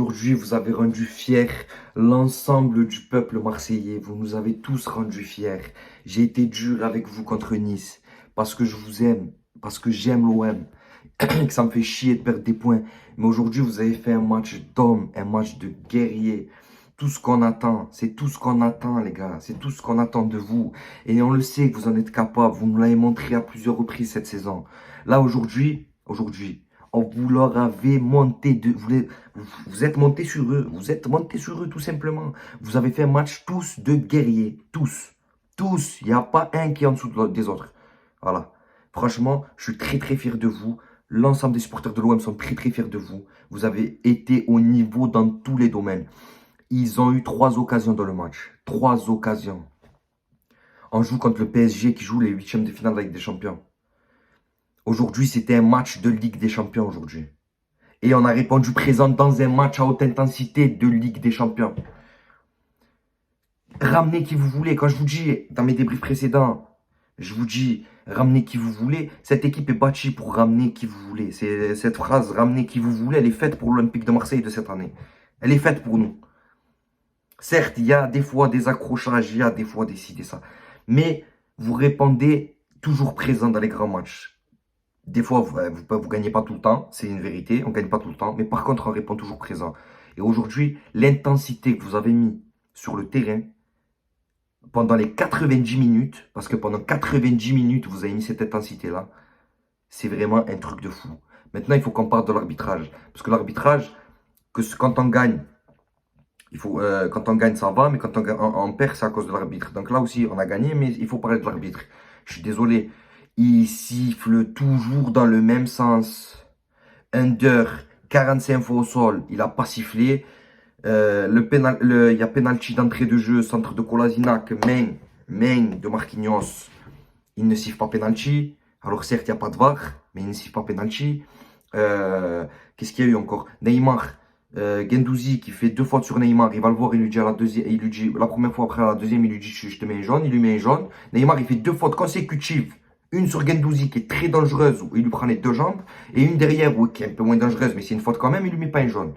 Aujourd'hui, vous avez rendu fier l'ensemble du peuple marseillais. Vous nous avez tous rendus fiers. J'ai été dur avec vous contre Nice parce que je vous aime, parce que j'aime l'OM, que ça me fait chier de perdre des points. Mais aujourd'hui, vous avez fait un match d'homme, un match de guerrier. Tout ce qu'on attend, c'est tout ce qu'on attend, les gars. C'est tout ce qu'on attend de vous. Et on le sait que vous en êtes capable. Vous nous l'avez montré à plusieurs reprises cette saison. Là, aujourd'hui, vous leur avez monté vous êtes monté sur eux. Vous êtes monté sur eux, tout simplement. Vous avez fait un match tous de guerriers. Tous. Tous. Il n'y a pas un qui est en dessous des autres. Voilà. Franchement, je suis très très fier de vous. L'ensemble des supporters de l'OM sont très très fiers de vous. Vous avez été au niveau dans tous les domaines. Ils ont eu 3 occasions dans le match. 3 occasions. On joue contre le PSG qui joue les huitièmes de finale de la Ligue des Champions. Aujourd'hui, c'était un match de Ligue des Champions aujourd'hui. Et on a répondu présent dans un match à haute intensité de Ligue des Champions. Ramenez qui vous voulez. Quand je vous dis, dans mes débriefs précédents, je vous dis, ramenez qui vous voulez. Cette équipe est bâtie pour ramener qui vous voulez. Cette phrase, ramenez qui vous voulez, elle est faite pour l'Olympique de Marseille de cette année. Elle est faite pour nous. Certes, il y a des fois des accrochages, il y a des fois des ci, des ça. Mais vous répondez toujours présent dans les grands matchs. Des fois, vous ne gagnez pas tout le temps, c'est une vérité, on ne gagne pas tout le temps. Mais par contre, on répond toujours présent. Et aujourd'hui, l'intensité que vous avez mis sur le terrain, pendant les 90 minutes, parce que pendant 90 minutes, vous avez mis cette intensité-là, c'est vraiment un truc de fou. Maintenant, il faut qu'on parle de l'arbitrage. Parce que l'arbitrage, quand on gagne, quand on gagne, ça va, mais quand on perd, c'est à cause de l'arbitre. Donc là aussi, on a gagné, mais il faut parler de l'arbitre. Je suis désolé. Il siffle toujours dans le même sens. Under, 45 fois au sol, il n'a pas sifflé. Il y a penalty d'entrée de jeu, centre de Kolasinac, main de Marquinhos. Il ne siffle pas penalty. Alors certes, il n'y a pas de VAR, mais il ne siffle pas penalty. Qu'est-ce qu'il y a eu encore? Neymar, Guendouzi qui fait 2 fautes sur Neymar. Il va le voir, il lui dit à la deuxième, il lui dit la première fois, après à la deuxième, il lui dit je te mets un jaune, il lui met un jaune. Neymar, il fait 2 fautes consécutives. Une sur Guendouzi qui est très dangereuse, où il lui prend les 2 jambes, et une derrière, qui est un peu moins dangereuse, mais c'est une faute quand même, il lui met pas un jaune.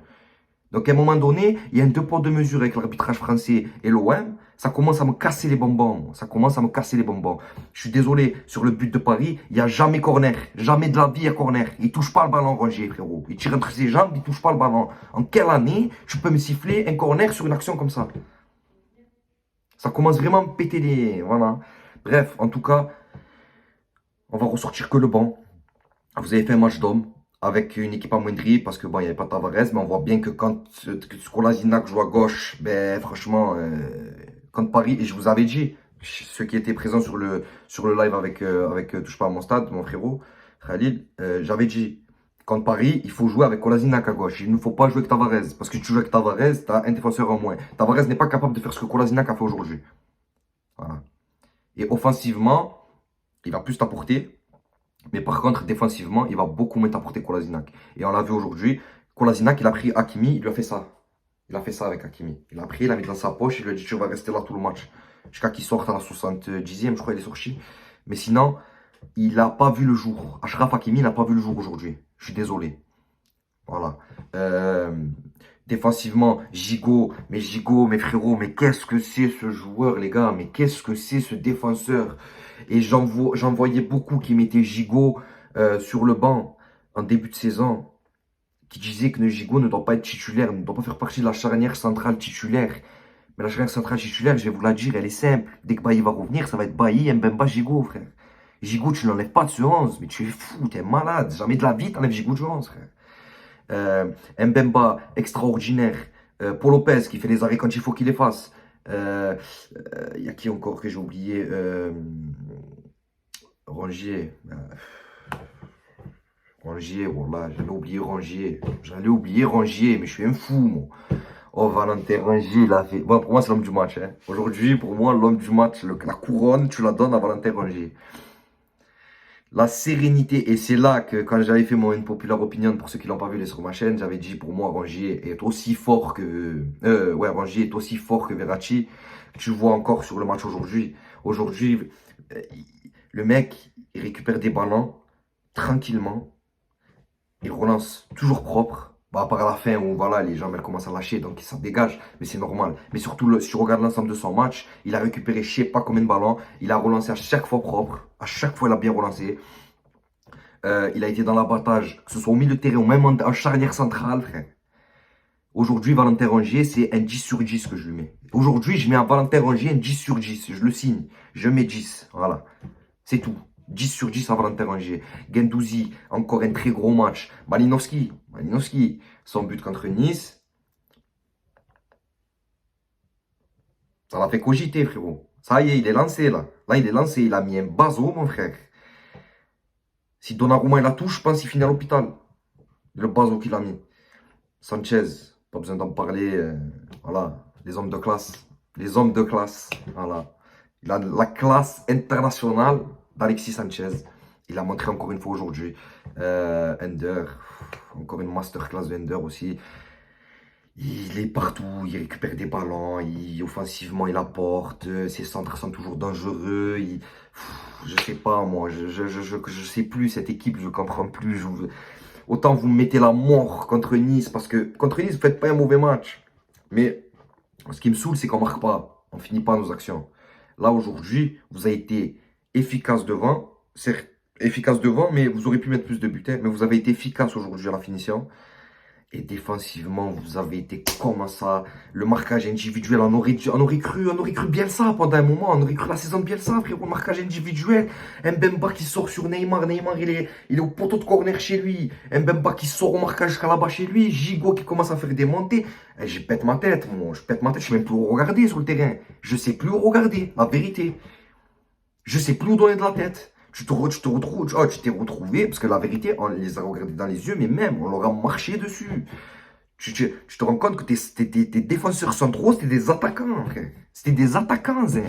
Donc à un moment donné, il y a un 2 poids 2 mesures avec l'arbitrage français et l'OM. Ça commence à me casser les bonbons. Ça commence à me casser les bonbons. Je suis désolé, sur le but de Paris, il n'y a jamais corner. Jamais de la vie à corner. Il ne touche pas le ballon, Rongier, frérot. Il tire entre ses jambes, il ne touche pas le ballon. En quelle année tu peux me siffler un corner sur une action comme ça? Ça commence vraiment à me péter les... Voilà. Bref, en tout cas, on va ressortir que le bon. Vous avez fait un match d'homme avec une équipe amoindrie parce que bon, il n'y avait pas Tavares, mais on voit bien que quand Kolasinac joue à gauche, ben franchement, contre Paris, et je vous avais dit, ceux qui étaient présents sur le live avec Touche pas à mon stade, mon frérot, Khalil, j'avais dit, contre Paris, il faut jouer avec Kolasinac à gauche. Il ne faut pas jouer avec Tavares. Parce que si tu joues avec Tavares, tu as un défenseur en moins. Tavares n'est pas capable de faire ce que Kolasinac a fait aujourd'hui. Voilà. Et offensivement, il va plus t'apporter. Mais par contre, défensivement, il va beaucoup moins t'apporter Kolasinac. Et on l'a vu aujourd'hui, Kolasinac, il a pris Hakimi, il lui a fait ça. Il a fait ça avec Hakimi. Il a pris, il l'a mis dans sa poche, il lui a dit tu vas rester là tout le match. Jusqu'à qu'il sorte à la 70e, je crois, il est sorti. Mais sinon, il n'a pas vu le jour. Achraf Hakimi, il n'a pas vu le jour aujourd'hui. Je suis désolé. Voilà. Défensivement, Gigot, mes frérots, mais qu'est-ce que c'est ce joueur, les gars? Mais qu'est-ce que c'est ce défenseur? Et j'en voyais beaucoup qui mettaient Gigot sur le banc en début de saison, qui disaient que Gigot ne doit pas être titulaire, ne doit pas faire partie de la charnière centrale titulaire. Mais la charnière centrale titulaire, je vais vous la dire, elle est simple. Dès que Bailly va revenir, ça va être Bailly, Mbemba, Gigot, frère. Gigot, tu n'enlèves pas de ce 11, mais tu es fou, tu es malade. Jamais de la vie, t'enlèves Gigot du 11, frère. Mbemba, extraordinaire. Paul Lopez, qui fait les arrêts quand il faut qu'il les fasse. Il y a qui encore que j'ai oublié? Rangier. Rangier, voilà, J'allais oublier Rangier, mais je suis un fou, moi. Oh, Valentin Rangier, il a fait. Bon, pour moi, c'est l'homme du match. Hein. Aujourd'hui, pour moi, l'homme du match, la couronne, tu la donnes à Valentin Rangier. La sérénité, et c'est là que quand j'avais fait une populaire opinion, pour ceux qui l'ont pas vu sur ma chaîne, j'avais dit pour moi Rangier est aussi fort que Rangier est aussi fort que Verratti. Tu vois encore sur le match aujourd'hui. Aujourd'hui, le mec, il récupère des ballons tranquillement, il relance toujours propre, Bah, à part la fin où voilà, les jambes elles commencent à lâcher, donc ça dégage, mais c'est normal. Mais surtout, si tu regardes l'ensemble de son match, il a récupéré je sais pas combien de ballons, il a relancé à chaque fois propre, à chaque fois il a bien relancé. Il a été dans l'abattage, que ce soit au milieu de terrain ou même en charnière centrale, frère. Aujourd'hui, Valentin Rongier, c'est un 10 sur 10 que je lui mets. Aujourd'hui, je mets à Valentin Rongier un 10 sur 10. Je le signe. Je mets 10. Voilà. C'est tout. 10 sur 10 à Valentin Rongier. Guendouzi, encore un très gros match. Malinowski, son but contre Nice, ça l'a fait cogiter, frérot. Ça y est, il est lancé, là. Là, il est lancé. Il a mis un bazo, mon frère. Si Donnarumma, il la touche, je pense qu'il finit à l'hôpital. Le bazo qu'il a mis. Sanchez, pas besoin d'en parler. Voilà, les hommes de classe. Les hommes de classe. Voilà. Il a la classe internationale d'Alexis Sanchez. Il a montré encore une fois aujourd'hui. Ender, encore une masterclass de Ender aussi. Il est partout, il récupère des ballons, offensivement il apporte, ses centres sont toujours dangereux. Je sais pas moi, je sais plus cette équipe, je comprends plus. Autant vous mettez la mort contre Nice, parce que contre Nice, vous faites pas un mauvais match. Mais ce qui me saoule, c'est qu'on marque pas. On finit pas nos actions. Là, aujourd'hui, vous avez été efficace devant. Certes, efficace devant, mais vous aurez pu mettre plus de buts. Mais vous avez été efficace aujourd'hui à la finition. Et défensivement, vous avez été comme ça. Le marquage individuel, on aurait cru Bielsa pendant un moment. On aurait cru la saison de Bielsa, frérot. Le marquage individuel. Mbemba qui sort sur Neymar. Neymar, il est au poteau de corner chez lui. Mbemba qui sort au marquage jusqu'à là-bas chez lui. Gigot qui commence à faire des montées. Et je pète ma tête, moi. Je pète ma tête. Je sais même plus où regarder sur le terrain. Je sais plus où regarder, la vérité. Je sais plus où donner de la tête. Tu t'es retrouvé, parce que la vérité, on les a regardés dans les yeux, mais même, on leur a marché dessus. Tu te rends compte que tes défenseurs centraux, c'était des attaquants, frère. C'était des attaquants, hein.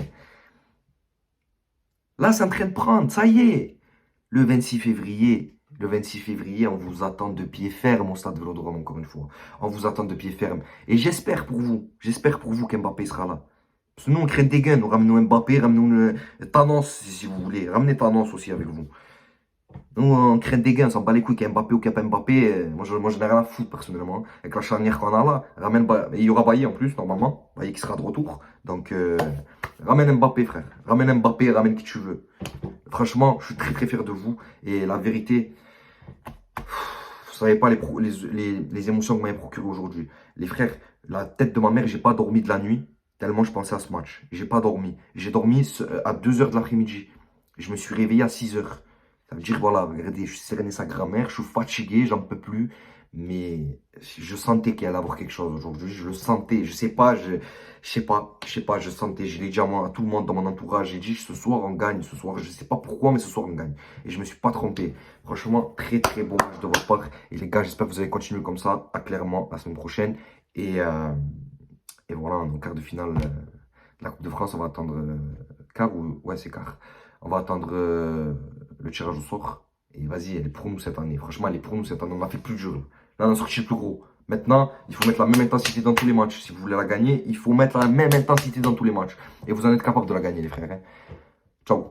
Là, c'est en train de prendre, ça y est. Le 26 février, on vous attend de pied ferme au stade Vélodrome, encore une fois. On vous attend de pied ferme. Et j'espère pour vous qu'Mbappé sera là. Parce que nous, on crée des gains. Nous ramenons Mbappé, ramenons Thanos, si vous voulez. Ramenez Thanos aussi avec vous. Nous, on crée des gains. On s'en bat les couilles qu'Mbappé ou qu'Mbappé. Mbappé. Moi, je n'ai rien à foutre, personnellement. Avec la charnière qu'on a là, il y aura Bailly en plus, normalement. Bailly qui sera de retour. Donc, ramène Mbappé, frère. Ramène Mbappé, ramène qui tu veux. Franchement, je suis très, très fier de vous. Et la vérité, vous savez pas les émotions que vous m'avez procurées aujourd'hui. Les frères, la tête de ma mère, j'ai pas dormi de la nuit. Tellement je pensais à ce match. J'ai pas dormi. J'ai dormi à 2h de l'après-midi. Je me suis réveillé à 6h. Ça veut dire, voilà, regardez, je suis serené sa grand-mère, je suis fatigué, j'en peux plus. Mais je sentais qu'il allait avoir quelque chose aujourd'hui. Je le sentais. Je sais pas, je sentais. Je l'ai dit à tout le monde dans mon entourage. J'ai dit, ce soir, on gagne. Ce soir, je sais pas pourquoi, mais ce soir, on gagne. Et je me suis pas trompé. Franchement, très, très beau match de votre part. Et les gars, j'espère que vous allez continuer comme ça, clairement, la semaine prochaine. Et voilà, en quart de finale de la Coupe de France, on va attendre quart ou ouais, c'est quart. On va attendre le tirage au sort. Et vas-y, elle est pour nous cette année. Franchement, elle est pour nous cette année. On a fait plus dur. Là, on a sorti le plus gros. Maintenant, il faut mettre la même intensité dans tous les matchs. Si vous voulez la gagner, il faut mettre la même intensité dans tous les matchs. Et vous en êtes capable de la gagner, les frères, hein. Ciao.